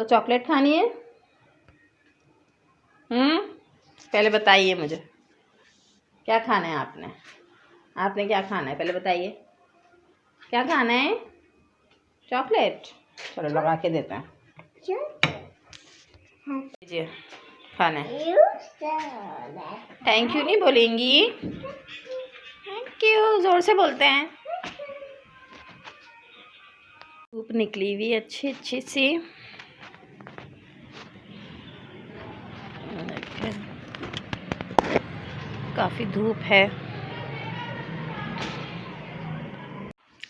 आपको चॉकलेट खानी है? पहले बताइए मुझे क्या खाना है आपने। आपने क्या खाना है पहले बताइए। क्या खाना है? चॉकलेट। चलो लगा के देते हैं। लीजिए खाना है। थैंक यू नहीं बोलेंगी? थैंक यू जोर से बोलते हैं। धूप निकली हुई अच्छी अच्छी सी। काफ़ी धूप है।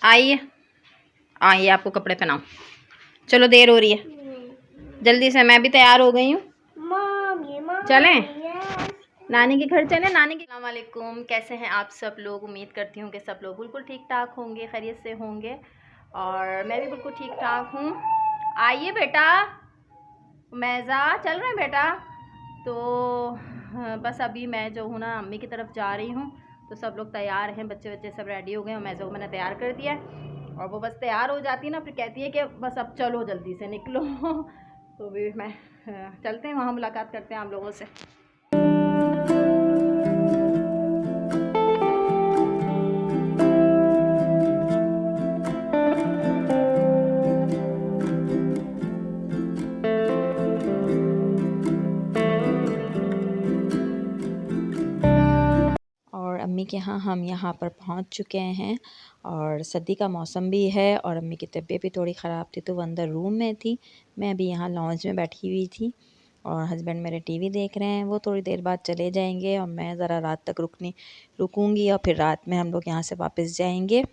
आइए आइए आपको कपड़े पहनाओ। चलो देर हो रही है जल्दी से। मैं भी तैयार हो गई हूँ। चलें नानी के घर चलें। नानी के। अस्सलाम वालेकुम, कैसे हैं आप सब लोग? उम्मीद करती हूँ कि सब लोग बिल्कुल ठीक ठाक होंगे, खैरियत से होंगे। और मैं भी बिल्कुल ठीक ठाक हूँ। आइए बेटा। मैज़ा चल रहे हैं बेटा। तो बस अभी मैं जो हूँ ना अम्मी की तरफ जा रही हूँ। तो सब लोग तैयार हैं, बच्चे बच्चे सब रेडी हो गए और मैज़ा को मैंने तैयार कर दिया है। और वो बस तैयार हो जाती है ना, फिर कहती है कि बस अब चलो जल्दी से निकलो। तो भी मैं चलते हैं, वहाँ मुलाकात करते हैं आप लोगों से। अम्मी के यहाँ हम यहाँ पर पहुँच चुके हैं और सर्दी का मौसम भी है और अम्मी की तबीयत भी थोड़ी ख़राब थी तो वो अंदर रूम में थी। मैं अभी यहाँ लॉन्ज में बैठी हुई थी और हस्बैंड मेरे टीवी देख रहे हैं। वो थोड़ी देर बाद चले जाएंगे और मैं ज़रा रात तक रुकूंगी और फिर रात में हम लोग यहाँ से वापस जाएंगे।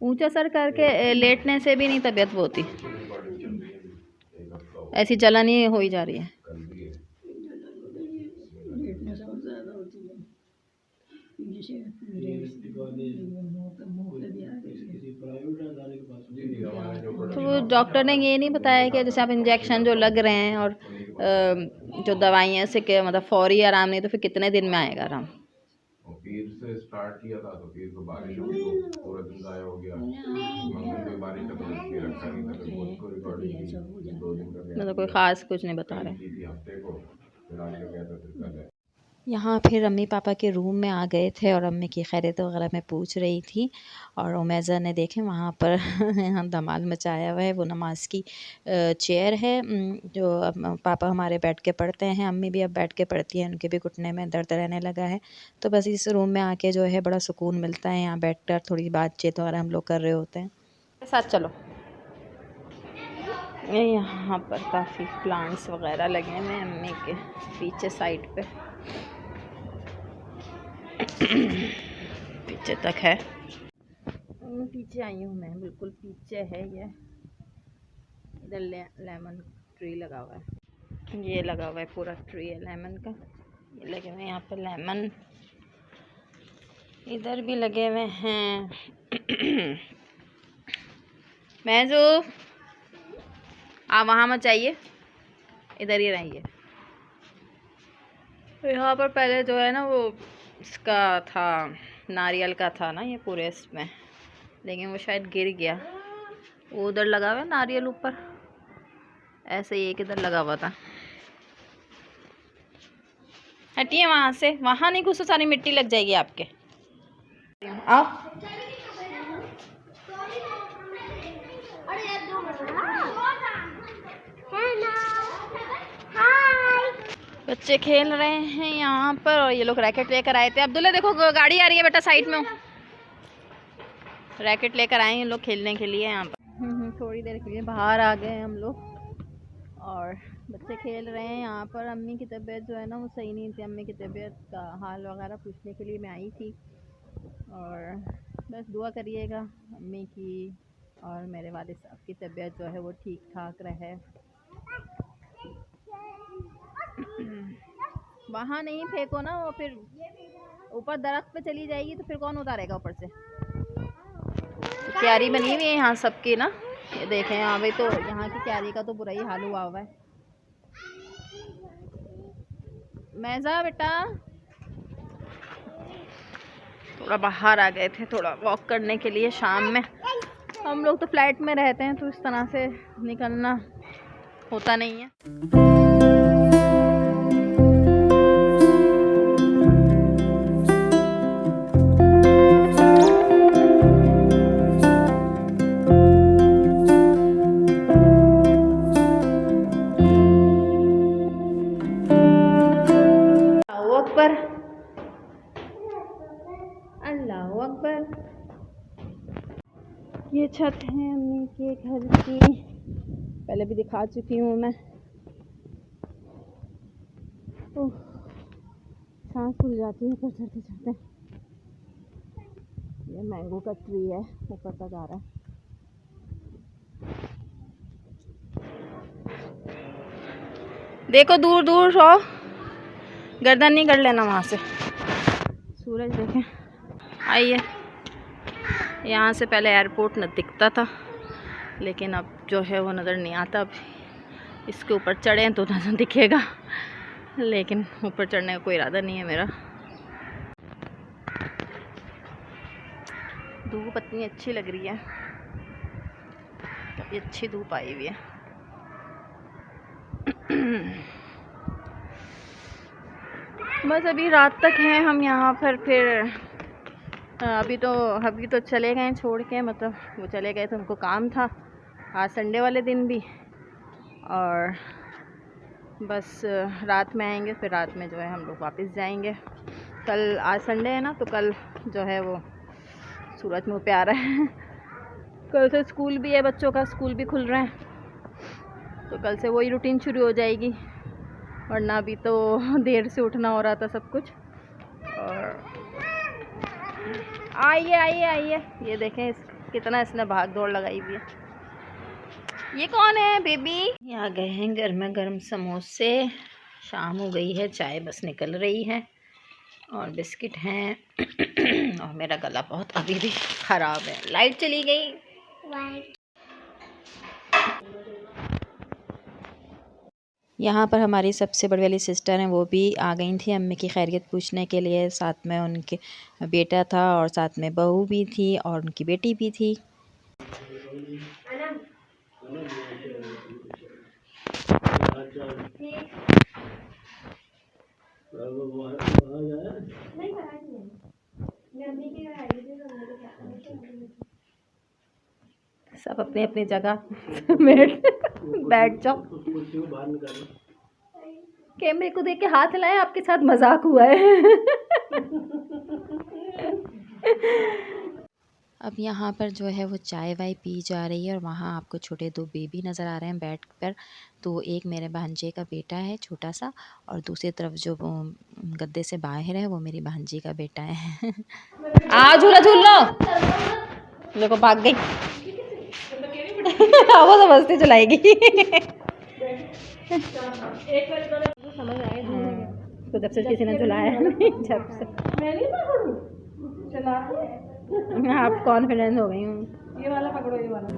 ऊंचा सर करके लेटने से भी नहीं तबीयत वो होती, ऐसी जलन ही हो ही जा रही है। तो डॉक्टर ने ये नहीं बताया कि जैसे आप इंजेक्शन जो लग रहे हैं और जो दवाइयाँ से के मतलब फौरी आराम नहीं, तो फिर कितने दिन में आएगा आराम? पीर से स्टार्ट किया था तो पीर को बारिश हो गई तो पूरा दिन गायब हो गया। मंगल को बारिश का तो इसलिए रखा नहीं था, फिर खुद को रिकॉर्डिंग की 2 दिन का मतलब कोई ख़ास कुछ नहीं बता रहे। की थी हफ्ते को, फिर आज का गया था, फिर कल है। यहाँ फिर अम्मी पापा के रूम में आ गए थे और अम्मी की खैरियत वगैरह मैं पूछ रही थी। और उमैज़ा ने देखे वहाँ पर यहाँ धमाल मचाया हुआ है। वो नमाज की चेयर है जो पापा हमारे बैठ के पढ़ते हैं, अम्मी भी अब बैठ के पढ़ती हैं। उनके भी घुटने में दर्द रहने लगा है। तो बस इस रूम में आके जो है बड़ा सुकून मिलता है। यहाँ बैठ कर थोड़ी बातचीत वगैरह हम लोग कर रहे होते हैं। साथ चलो। यहाँ पर काफ़ी प्लांट्स वगैरह लगे हैं अम्मी के पीछे साइड पे। पीछे तक है। पीछे आई हूँ मैं, बिल्कुल पीछे है ये। इधर लेमन ट्री लगा हुआ है, ये लगा हुआ है पूरा ट्री है लेमन का। ये लगे हुए यहाँ पे लेमन, इधर भी लगे हुए हैं। मैज़ू आप वहाँ मत जाइए, इधर ही रहिए। यहाँ पर पहले जो है ना वो इसका था, नारियल का था ना ये पूरे इसमें, लेकिन वो शायद गिर गया। वो उधर लगा हुआ है नारियल ऊपर, ऐसे ही एक इधर लगा हुआ था। हटिए वहाँ से, वहाँ नहीं घुसो, सारी मिट्टी लग जाएगी आपके। आओ। बच्चे खेल रहे हैं यहाँ पर और ये लोग रैकेट लेकर आए थे। अब्दुल्ला देखो गाड़ी आ रही है बेटा, साइड में हो। रैकेट लेकर आए हैं लोग खेलने के लिए यहाँ पर। थोड़ी देर के लिए बाहर आ गए हम लोग और बच्चे खेल रहे हैं यहाँ पर। अम्मी की तबीयत जो है ना वो सही नहीं थी। अम्मी की तबीयत का हाल वगैरह पूछने के लिए मैं आई थी और बस दुआ करिएगा अम्मी की और मेरे वालिद साहब की तबीयत जो है वो ठीक ठाक रहे। वहाँ नहीं फेंको ना, वो फिर ऊपर दरख्त पे चली जाएगी तो फिर कौन उतारेगा ऊपर से। तो क्यारी बनी हुई है यहाँ सबकी ना, ये देखें यहाँ पे, तो यहाँ की क्यारी का तो बुरा ही हाल हुआ है। मैज़ा बेटा थोड़ा बाहर आ गए थे, थोड़ा वॉक करने के लिए शाम में। हम लोग तो फ्लैट में रहते हैं तो इस तरह से निकलना होता नहीं है। अल्लाहू अकबर, अल्लाहू अकबर। ये छत है अम्मी के घर की, पहले भी दिखा चुकी हूँ मैं। ओह, सांस फूल जाती है ऊपर चढ़ते चढ़ते। ये मैंगो का ट्री है, ऊपर तक आ रहा है। देखो दूर दूर हो, गर्दन नहीं कर लेना वहाँ से। सूरज देखें, आइए। यहाँ से पहले एयरपोर्ट न दिखता था, लेकिन अब जो है वो नज़र नहीं आता। अब इसके ऊपर चढ़े तो नज़र दिखेगा, लेकिन ऊपर चढ़ने का कोई इरादा नहीं है मेरा। धूप इतनी अच्छी लग रही है, काफ़ी अच्छी धूप आई हुई है। बस अभी रात तक हैं हम यहाँ पर। फिर अभी तो चले गए छोड़ के, मतलब वो चले गए तो उनको काम था आज संडे वाले दिन भी, और बस रात में आएंगे। फिर रात में जो है हम लोग वापस जाएंगे। कल, आज संडे है ना, तो कल जो है वो सूरज मुँह पे आ रहा है। कल से स्कूल भी है, बच्चों का स्कूल भी खुल रहे हैं, तो कल से वही रूटीन शुरू हो जाएगी। वरना अभी तो देर से उठना हो रहा था सब कुछ। और आइए आइए आइए, ये देखें कितना इसने भाग दौड़ लगाई हुई है। ये कौन है बेबी? यहाँ गए हैं गर्मा गर्म समोसे। शाम हो गई है, चाय बस निकल रही है और बिस्किट हैं। और मेरा गला बहुत अभी भी ख़राब है। लाइट चली गई। यहाँ पर हमारी सबसे बड़ी वाली सिस्टर हैं, वो भी आ गई थी अम्मी की खैरियत पूछने के लिए। साथ में उनके बेटा था और साथ में बहू भी थी और उनकी बेटी भी थी। सब अपनी अपनी जगह बैठ जाओ। कैमरे को देख के हाथ हिलाए, आपके साथ मजाक हुआ है। अब यहाँ पर जो है वो चाय वाय पी जा रही है और वहाँ आपको छोटे दो बेबी नज़र आ रहे हैं बैठ कर। तो एक मेरे भांजे का बेटा है छोटा सा, और दूसरी तरफ जो वो गद्दे से बाहर है वो मेरी भांजी का बेटा है। आ झूला झूल लो। देखो भाग गई। वो तो मस्ती चलाएगी। समझ आए तो जब से किसी ने झुलाया नहीं, जब से आप कॉन्फिडेंस हो गई हूँ। ये वाला पकड़ो, ये वाला।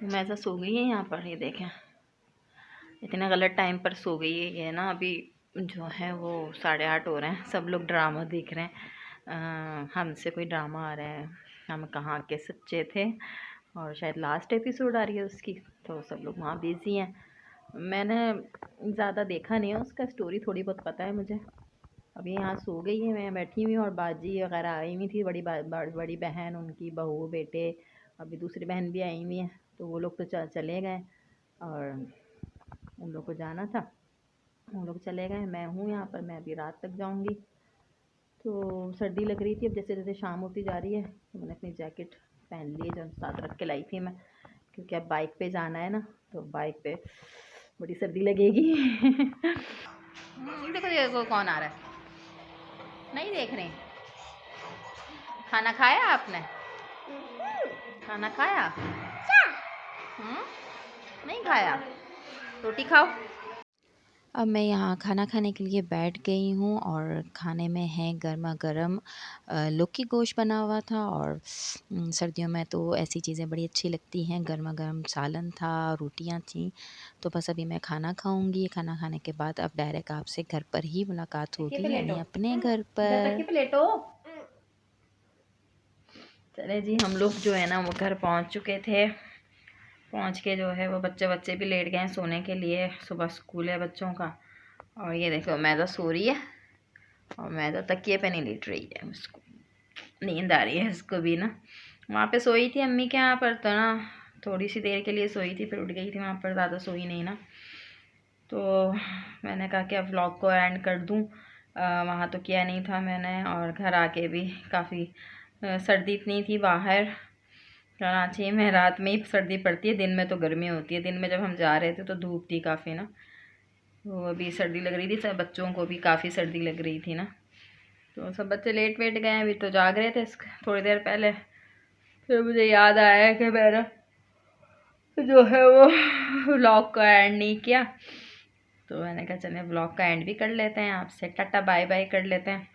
मैं ऐसा सो गई है यहाँ पर, ये देखें इतना गलत टाइम पर सो गई है ये ना। अभी जो है वो 8:30 हो रहे हैं। सब लोग ड्रामा देख रहे हैं, हमसे कोई ड्रामा आ रहा है। हम कहाँ के सच्चे थे, और शायद लास्ट एपिसोड आ रही है उसकी, तो सब लोग वहाँ बिजी हैं। मैंने ज़्यादा देखा नहीं है उसका, स्टोरी थोड़ी बहुत पता है मुझे। अभी यहाँ सो गई है, मैं बैठी हुई हूँ, और बाजी वगैरह आई हुई थी, बड़ी बहन, उनकी बहू बेटे, अभी दूसरी बहन भी आई हुई है। तो वो लोग तो चले गए, और उन लोग को जाना था, उन लोग चले गए। मैं हूँ यहाँ पर, मैं अभी रात तक जाऊँगी। तो सर्दी लग रही थी, अब जैसे जैसे शाम होती जा रही है तो मैंने अपनी जैकेट पहन ली है, जो साथ रख के लाई थी मैं, क्योंकि अब बाइक पे जाना है ना, तो बाइक पे बड़ी सर्दी लगेगी। देखो देखो कौन आ रहा है, नहीं देख रहे? खाना खाया आपने? खाना खाया? नहीं खाया? रोटी खाओ। अब मैं यहाँ खाना खाने के लिए बैठ गई हूँ और खाने में है गर्मा गर्म लौकी गोश्त बना हुआ था। और सर्दियों में तो ऐसी चीज़ें बड़ी अच्छी लगती हैं। गर्मा गर्म सालन था, रोटियाँ थीं। तो बस अभी मैं खाना खाऊंगी। खाना खाने के बाद अब डायरेक्ट आपसे घर पर ही मुलाकात होगी, यानी अपने घर इधर तक की पर। प्लेटो। चले जी, हम लोग जो है ना वो घर पहुंच चुके थे। पहुंच के जो है वो बच्चे भी लेट गए हैं सोने के लिए, सुबह स्कूल है बच्चों का। और ये देखो मैदा सो रही है और मैदा तकिए पे नहीं लेट रही है, उसको नींद आ रही है इसको भी ना। वहाँ पे सोई थी अम्मी के यहाँ पर, तो ना थोड़ी सी देर के लिए सोई थी, फिर उठ गई थी। वहाँ पर ज़्यादा सोई नहीं ना, तो मैंने कहा कि अब व्लॉग को एंड कर दूँ। वहाँ तो किया नहीं था मैंने, और घर आके भी काफ़ी सर्दी इतनी थी बाहर। कराची में रात में ही सर्दी पड़ती है, दिन में तो गर्मी होती है। दिन में जब हम जा रहे थे तो धूप थी काफ़ी ना, तो अभी सर्दी लग रही थी, सब बच्चों को भी काफ़ी सर्दी लग रही थी ना। तो सब बच्चे लेट वेट गए, अभी तो जाग रहे थे थोड़ी देर पहले। फिर मुझे याद आया कि मेरा जो है वो व्लॉग का एंड नहीं किया, तो मैंने कहा चलें व्लॉग का एंड भी कर लेते हैं, आपसे टाटा बाय बाय कर लेते हैं।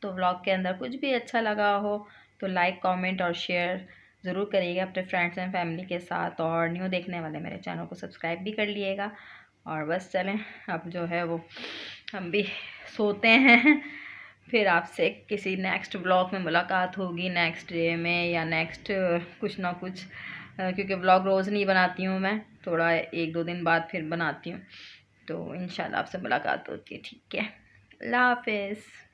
तो व्लॉग के अंदर कुछ भी अच्छा लगा हो तो लाइक कमेंट और शेयर ज़रूर करिएगा अपने फ्रेंड्स एंड फैमिली के साथ, और न्यू देखने वाले मेरे चैनल को सब्सक्राइब भी कर लिएगा। और बस चलें, अब जो है वो हम भी सोते हैं। फिर आपसे किसी नेक्स्ट व्लॉग में मुलाकात होगी, नेक्स्ट डे में या नेक्स्ट कुछ ना कुछ, क्योंकि व्लॉग रोज़ नहीं बनाती हूँ मैं, थोड़ा 1-2 दिन बाद फिर बनाती हूँ। तो इंशाल्लाह आपसे मुलाकात होती है, ठीक है। अल्लाह हाफ़िज़।